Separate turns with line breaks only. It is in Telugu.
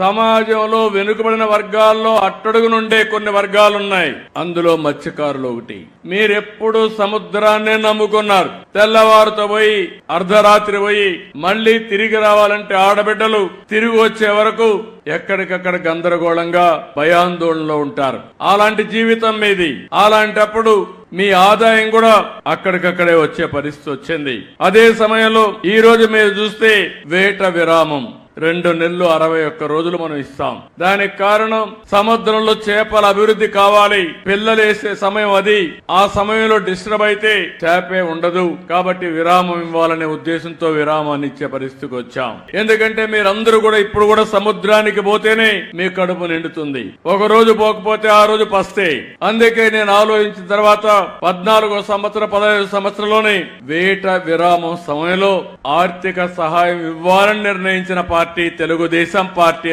సమాజంలో వెనుకబడిన వర్గాల్లో అట్టడుగు నుండే కొన్ని వర్గాలున్నాయి. అందులో మత్స్యకారులు ఒకటి. మీరెప్పుడు సముద్రాన్నే నమ్ముకున్నారు. తెల్లవారుతో పోయి అర్ధరాత్రి పోయి మళ్లీ తిరిగి రావాలంటే ఆడబిడ్డలు తిరిగి వచ్చే వరకు ఎక్కడికక్కడ గందరగోళంగా భయాందోళనలో ఉంటారు. అలాంటి జీవితం మీది. అలాంటప్పుడు మీ ఆదాయం కూడా అక్కడికక్కడే వచ్చే పరిస్థితి వచ్చింది. అదే సమయంలో ఈ రోజు మీరు చూస్తే వేట విరామం 2 నెలలు 61 రోజులు మనం ఇస్తాం. దానికి కారణం సముద్రంలో చేపల అభివృద్ధి కావాలి. పిల్లలు వేసే సమయం అది. ఆ సమయంలో డిస్టర్బ్ అయితే చేపే ఉండదు. కాబట్టి విరామం ఇవ్వాలనే ఉద్దేశంతో విరామాన్ని ఇచ్చే పరిస్థితికి వచ్చాం. ఎందుకంటే మీరందరూ కూడా ఇప్పుడు కూడా సముద్రానికి పోతేనే మీ కడుపు నిండుతుంది. ఒక రోజు పోకపోతే ఆ రోజు పస్తే. అందుకే నేను ఆలోచించిన తర్వాత 14వ సంవత్సరం 15వ సంవత్సరంలోనే వేట విరామం సమయంలో ఆర్థిక సహాయం ఇవ్వాలని నిర్ణయించిన పార్టీ తెలుగుదేశం పార్టీ.